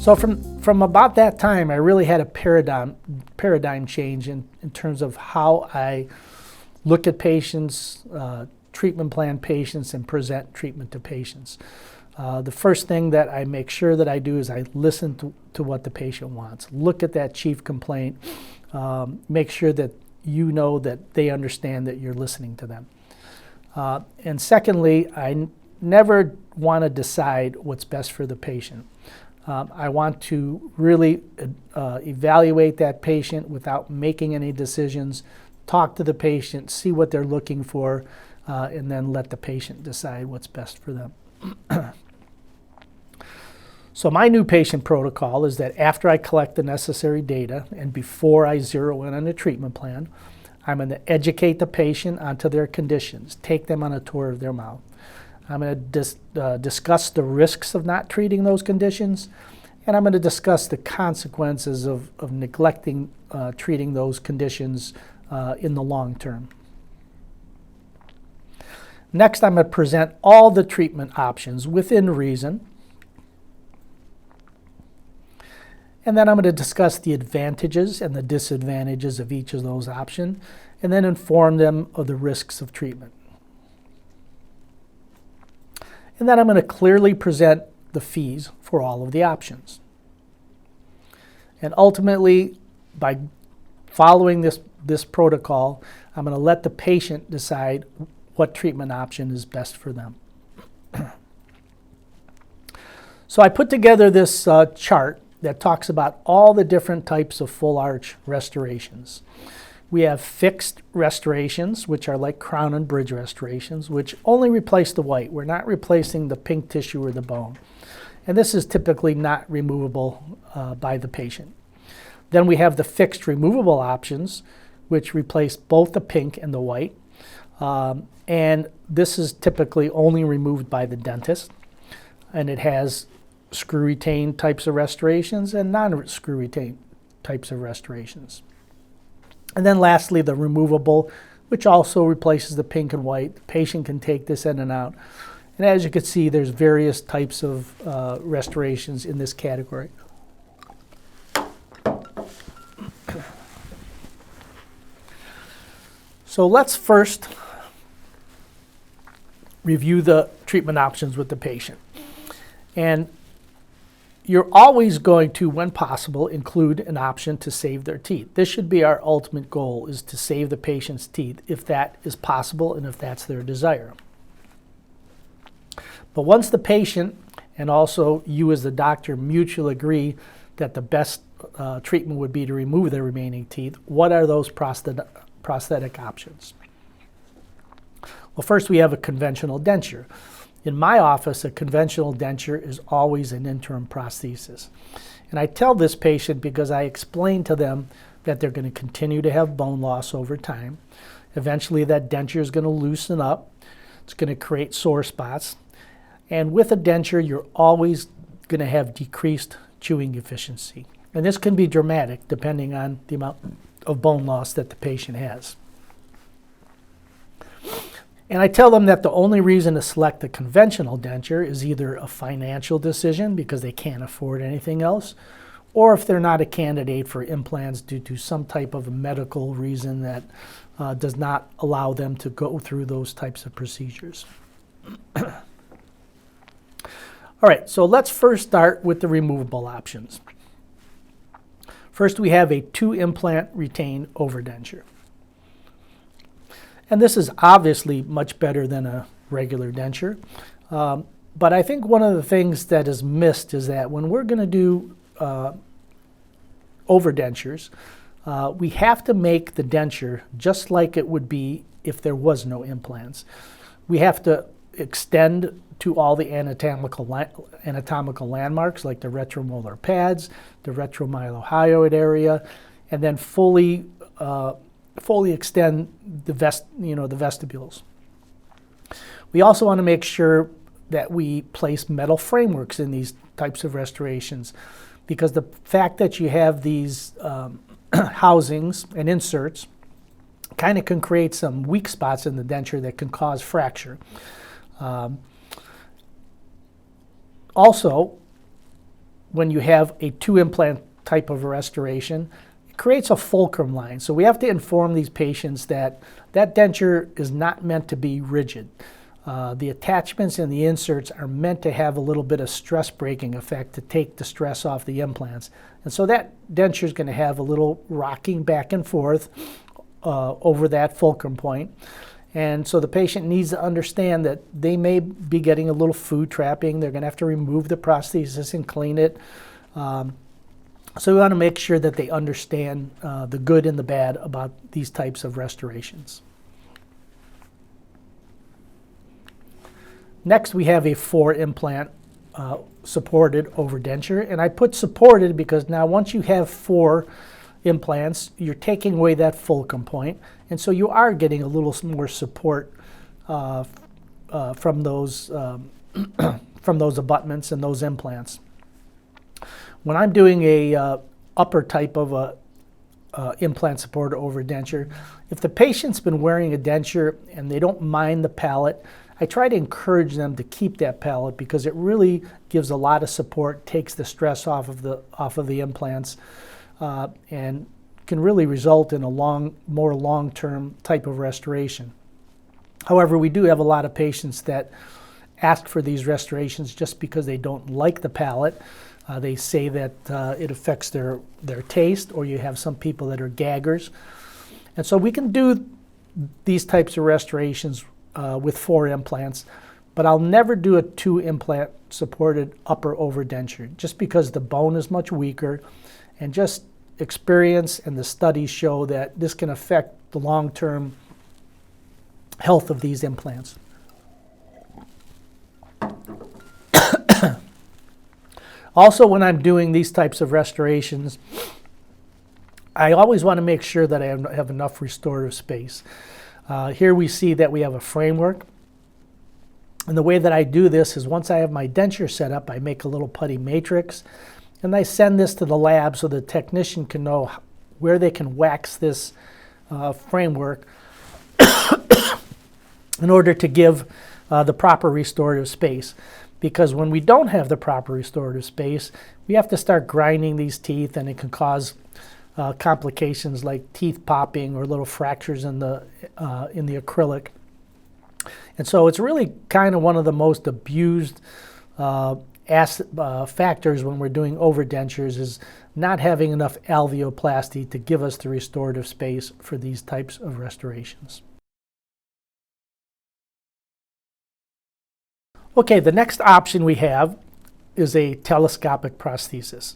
So from about that time, I really had a paradigm change in terms of how I look at patients, treatment plan patients, and present treatment to patients. The first thing that I make sure that I do is I listen to what the patient wants. Look at that chief complaint. Make sure that you know that they understand that you're listening to them. And secondly, I never want to decide what's best for the patient. I want to really evaluate that patient without making any decisions, talk to the patient, see what they're looking for, and then let the patient decide what's best for them. So my new patient protocol is that after I collect the necessary data and before I zero in on a treatment plan, I'm going to educate the patient onto their conditions, take them on a tour of their mouth. I'm going to discuss the risks of not treating those conditions, and I'm going to discuss the consequences of neglecting treating those conditions in the long term. Next, I'm going to present all the treatment options within reason. And then I'm going to discuss the advantages and the disadvantages of each of those options, and then inform them of the risks of treatment. And then I'm going to clearly present the fees for all of the options. And ultimately, by following this protocol, I'm going to let the patient decide what treatment option is best for them. So I put together this chart that talks about all the different types of full arch restorations. We have fixed restorations, which are like crown and bridge restorations, which only replace the white. We're not replacing the pink tissue or the bone. And this is typically not removable by the patient. Then we have the fixed removable options, which replace both the pink and the white. And this is typically only removed by the dentist. And it has screw retained types of restorations and non-screw retained types of restorations. And then lastly, the removable, which also replaces the pink and white. The patient can take this in and out. And as you can see, there's various types of restorations in this category. So let's first review the treatment options with the patient. And you're always going to, when possible, include an option to save their teeth. This should be our ultimate goal, is to save the patient's teeth if that is possible and if that's their desire. But once the patient and also you as the doctor mutually agree that the best treatment would be to remove the remaining teeth, what are those prosthetic options? Well, first we have a conventional denture. In my office, a conventional denture is always an interim prosthesis. And I tell this patient because I explain to them that they're going to continue to have bone loss over time. Eventually that denture is going to loosen up. It's going to create sore spots. And with a denture, you're always going to have decreased chewing efficiency. And this can be dramatic depending on the amount of bone loss that the patient has. And I tell them that the only reason to select a conventional denture is either a financial decision because they can't afford anything else, or if they're not a candidate for implants due to some type of a medical reason that does not allow them to go through those types of procedures. All right, so let's first start with the removable options. First, we have a 2-implant retained overdenture. And this is obviously much better than a regular denture. But I think one of the things that is missed is that when we're going to do overdentures, we have to make the denture just like it would be if there was no implants. We have to extend to all the anatomical landmarks like the retromolar pads, the retromylohyoid area, and then fully extend the vestibules. We also want to make sure that we place metal frameworks in these types of restorations, because the fact that you have these housings and inserts kind of can create some weak spots in the denture that can cause fracture. Also, when you have a 2-implant type of restoration, it creates a fulcrum line. So we have to inform these patients that that denture is not meant to be rigid. The attachments and the inserts are meant to have a little bit of stress breaking effect to take the stress off the implants. And so that denture is going to have a little rocking back and forth over that fulcrum point. And so the patient needs to understand that they may be getting a little food trapping. They're going to have to remove the prosthesis and clean it. So we want to make sure that they understand the good and the bad about these types of restorations. Next, we have a 4-implant supported overdenture. And I put supported because now once you have 4 implants, you're taking away that fulcrum point. And so you are getting a little more support from those abutments and those implants. When I'm doing a upper type of a implant-supported overdenture, if the patient's been wearing a denture and they don't mind the palate, I try to encourage them to keep that palate because it really gives a lot of support, takes the stress off of the implants, and can really result in a more long-term type of restoration. However, we do have a lot of patients that ask for these restorations just because they don't like the palate. They say that it affects their taste, or you have some people that are gaggers. And so we can do these types of restorations with 4 implants, but I'll never do a 2-implant supported upper overdenture just because the bone is much weaker, and just experience and the studies show that this can affect the long-term health of these implants. Also, when I'm doing these types of restorations, I always want to make sure that I have enough restorative space. Here we see that we have a framework. And the way that I do this is once I have my denture set up, I make a little putty matrix, and I send this to the lab so the technician can know where they can wax this framework in order to give the proper restorative space. Because when we don't have the proper restorative space, we have to start grinding these teeth, and it can cause complications like teeth popping or little fractures in the acrylic. And so it's really kind of one of the most abused factors when we're doing overdentures is not having enough alveoplasty to give us the restorative space for these types of restorations. Okay, the next option we have is a telescopic prosthesis.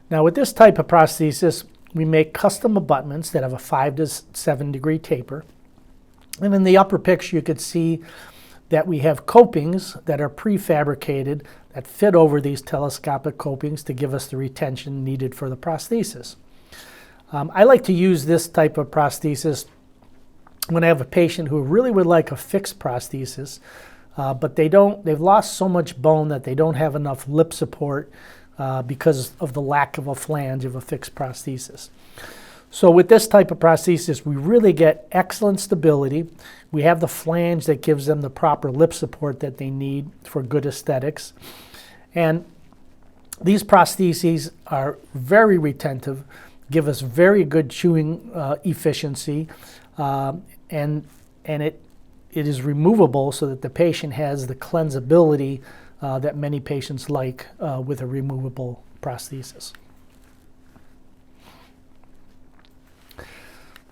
Now with this type of prosthesis, we make custom abutments that have a 5 to 7 degree taper. And in the upper picture, you could see that we have copings that are prefabricated that fit over these telescopic copings to give us the retention needed for the prosthesis. I like to use this type of prosthesis when I have a patient who really would like a fixed prosthesis, but they've lost so much bone that they don't have enough lip support because of the lack of a flange of a fixed prosthesis. So with this type of prosthesis, we really get excellent stability. We have the flange that gives them the proper lip support that they need for good aesthetics. And these prostheses are very retentive, give us very good chewing efficiency, and it is removable so that the patient has the cleansability that many patients like with a removable prosthesis.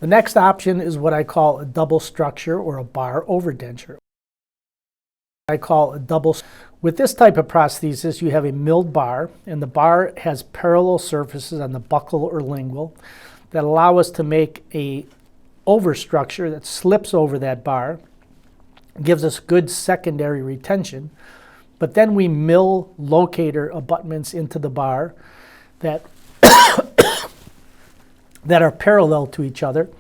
The next option is what I call a double structure or a bar overdenture. With this type of prosthesis, you have a milled bar, and the bar has parallel surfaces on the buccal or lingual that allow us to make a overstructure that slips over that bar, gives us good secondary retention, but then we mill locator abutments into the bar that that are parallel to each other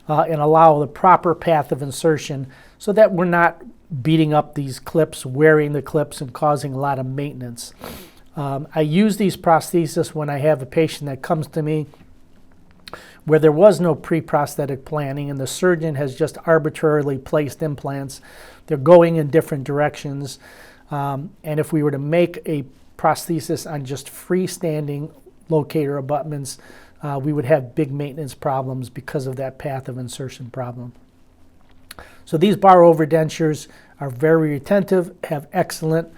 and allow the proper path of insertion so that we're not beating up these clips, wearing the clips, and causing a lot of maintenance. I use these prostheses when I have a patient that comes to me where there was no pre-prosthetic planning and the surgeon has just arbitrarily placed implants. They're going in different directions. And if we were to make a prosthesis on just freestanding locator abutments, we would have big maintenance problems because of that path of insertion problem. So these bar over dentures are very retentive, have excellent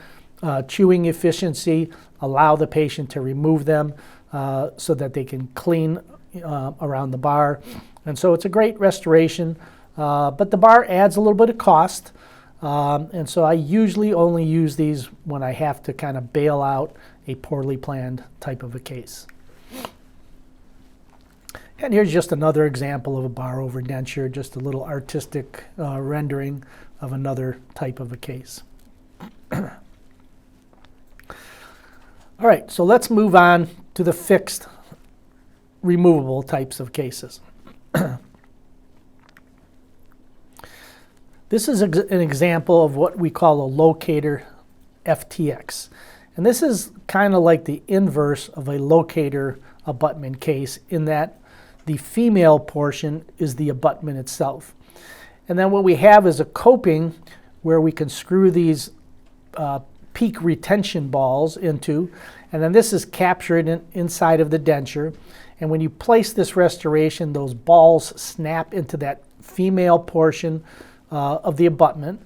chewing efficiency, allow the patient to remove them so that they can clean around the bar. And so it's a great restoration, but the bar adds a little bit of cost. And so I usually only use these when I have to kind of bail out a poorly planned type of a case. And here's just another example of a bar over denture, just a little artistic rendering of another type of a case. All right, so let's move on to the fixed removable types of cases. This is an example of what we call a locator FTX. And this is kind of like the inverse of a locator abutment case in that the female portion is the abutment itself. And then what we have is a coping where we can screw these peak retention balls into, and then this is captured inside of the denture. And when you place this restoration, those balls snap into that female portion of the abutment.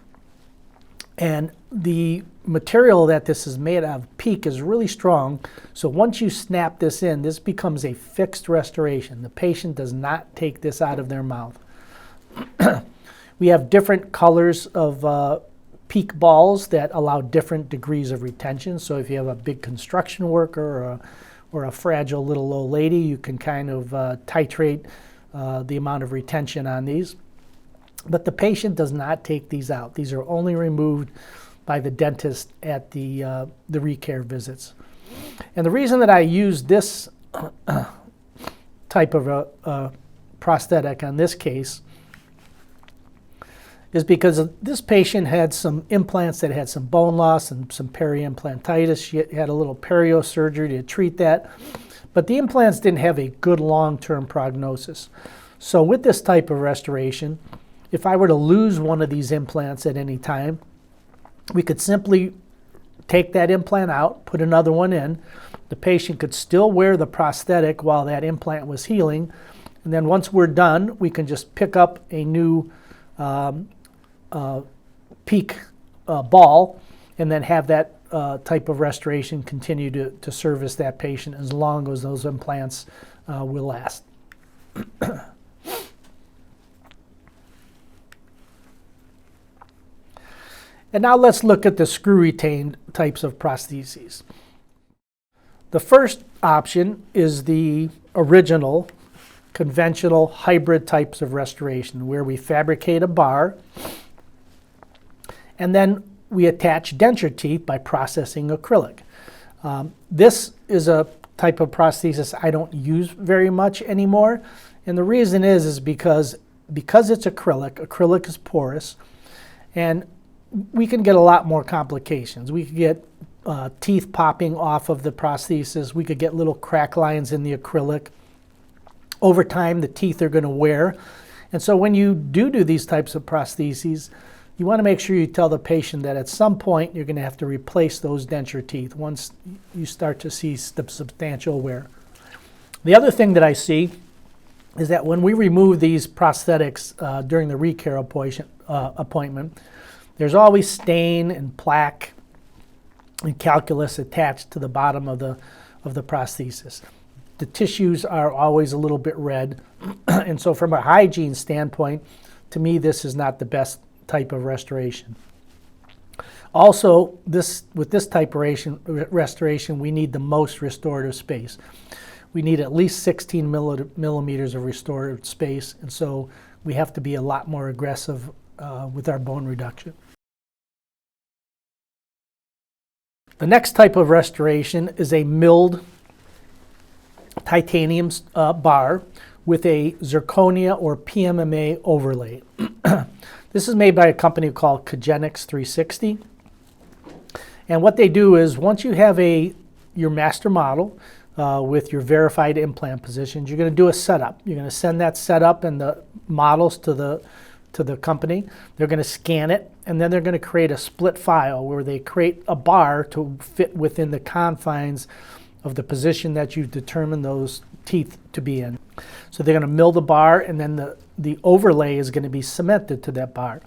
And the material that this is made of, PEEK, is really strong. So once you snap this in, this becomes a fixed restoration. The patient does not take this out of their mouth. We have different colors of PEEK balls that allow different degrees of retention. So if you have a big construction worker or a fragile little old lady, you can kind of titrate the amount of retention on these. But the patient does not take these out. These are only removed by the dentist at the recare visits. And the reason that I use this type of a prosthetic on this case is because this patient had some implants that had some bone loss and some peri-implantitis. She had a little perio-surgery to treat that. But the implants didn't have a good long-term prognosis. So with this type of restoration, if I were to lose one of these implants at any time, we could simply take that implant out, put another one in. The patient could still wear the prosthetic while that implant was healing. And then once we're done, we can just pick up a new PEEK ball and then have that type of restoration continue to service that patient as long as those implants will last. And now let's look at the screw-retained types of prostheses. The first option is the original, conventional hybrid types of restoration, where we fabricate a bar and then we attach denture teeth by processing acrylic. This is a type of prosthesis I don't use very much anymore. And the reason is because it's acrylic is porous, and we can get a lot more complications. We could get teeth popping off of the prosthesis. We could get little crack lines in the acrylic. Over time, the teeth are going to wear. And so when you do these types of prostheses, you want to make sure you tell the patient that at some point you're going to have to replace those denture teeth once you start to see the substantial wear. The other thing that I see is that when we remove these prosthetics during the recare appointment, there's always stain and plaque and calculus attached to the bottom of the prosthesis. The tissues are always a little bit red, and so from a hygiene standpoint, to me, this is not the best type of restoration. Also, with this type of restoration, we need the most restorative space. We need at least 16 millimeters of restorative space, and so we have to be a lot more aggressive with our bone reduction. The next type of restoration is a milled titanium bar with a zirconia or PMMA overlay. This is made by a company called Cogenics 360. And what they do is once you have your master model with your verified implant positions, you're going to do a setup. You're going to send that setup and the models to the to the company. They're going to scan it, and then they're going to create a split file where they create a bar to fit within the confines of the position that you've determined those teeth to be in. So they're going to mill the bar, and then the overlay is going to be cemented to that bar.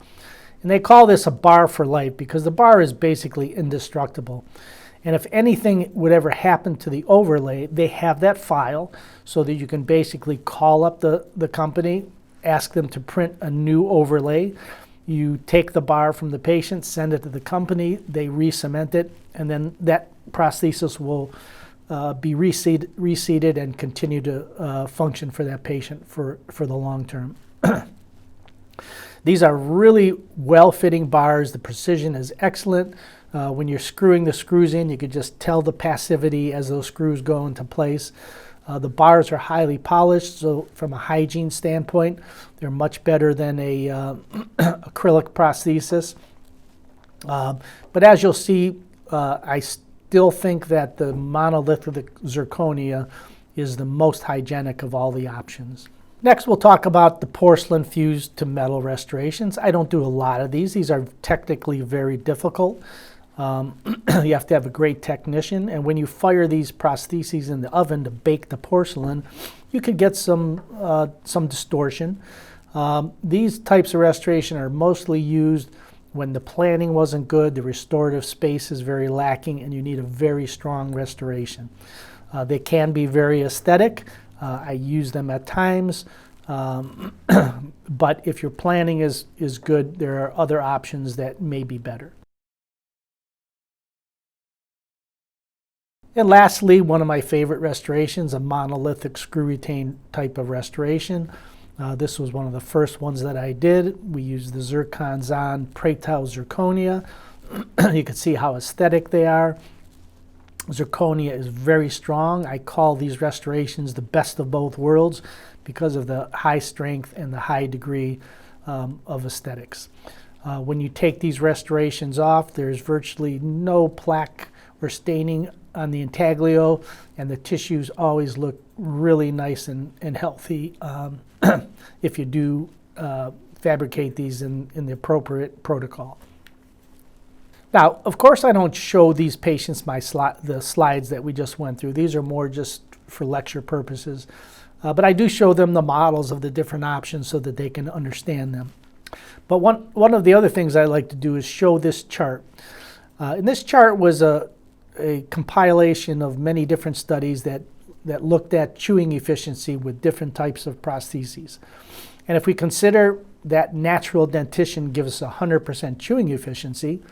And they call this a bar for life because the bar is basically indestructible. And if anything would ever happen to the overlay, they have that file so that you can basically call up the company, ask them to print a new overlay. You take the bar from the patient, send it to the company, they re-cement it, and then that prosthesis will be reseated and continue to function for that patient for the long term. These are really well-fitting bars. The precision is excellent. When you're screwing the screws in, you could just tell the passivity as those screws go into place. The bars are highly polished, so from a hygiene standpoint, they're much better than a acrylic prosthesis. But as you'll see, I still think that the monolithic zirconia is the most hygienic of all the options. Next, we'll talk about the porcelain fused to metal restorations. I don't do a lot of these. These are technically very difficult. You have to have a great technician, and when you fire these prostheses in the oven to bake the porcelain, you could get some distortion. These types of restoration are mostly used when the planning wasn't good, the restorative space is very lacking, and you need a very strong restoration. They can be very aesthetic. I use them at times, but if your planning is good, there are other options that may be better. And lastly, one of my favorite restorations, a monolithic screw-retained type of restoration. This was one of the first ones that I did. We used the Zircon-Zahn Praetau zirconia. You can see how aesthetic they are. Zirconia is very strong. I call these restorations the best of both worlds because of the high strength and the high degree of aesthetics. When you take these restorations off, there's virtually no plaque or staining on the intaglio, and the tissues always look really nice and healthy if you do fabricate these in the appropriate protocol. Now, of course, I don't show these patients the slides that we just went through. These are more just for lecture purposes. But I do show them the models of the different options so that they can understand them. But one of the other things I like to do is show this chart. And this chart was a compilation of many different studies that looked at chewing efficiency with different types of prostheses. And if we consider that natural dentition gives us 100% chewing efficiency,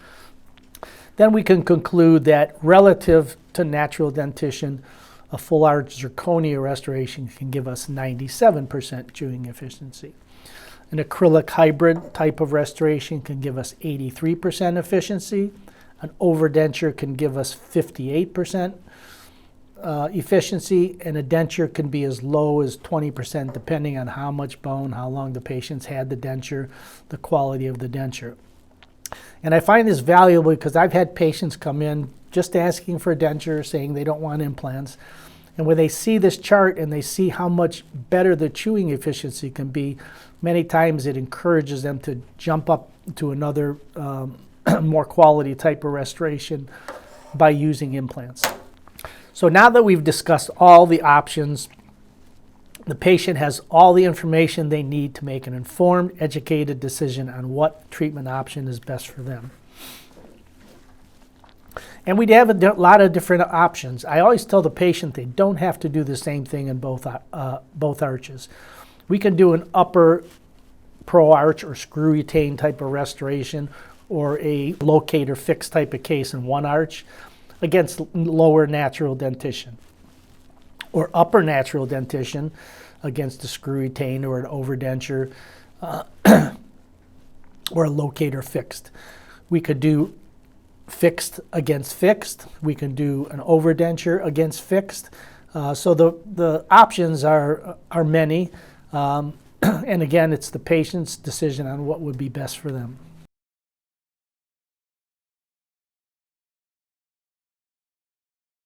then we can conclude that relative to natural dentition, a full arch zirconia restoration can give us 97% chewing efficiency. An acrylic hybrid type of restoration can give us 83% efficiency. An overdenture can give us 58% efficiency, and a denture can be as low as 20% depending on how much bone, how long the patient's had the denture, the quality of the denture. And I find this valuable because I've had patients come in just asking for a denture, saying they don't want implants. And when they see this chart and they see how much better the chewing efficiency can be, many times it encourages them to jump up to another more quality type of restoration by using implants. So now that we've discussed all the options, the patient has all the information they need to make an informed, educated decision on what treatment option is best for them. And we have a lot of different options. I always tell the patient they don't have to do the same thing in both arches. We can do an upper pro arch or screw retain type of restoration, or a locator fixed type of case in one arch against lower natural dentition, or upper natural dentition against a screw retain or an overdenture or a locator fixed. We could do fixed against fixed. We can do an overdenture against fixed. So the options are many. And again, it's the patient's decision on what would be best for them.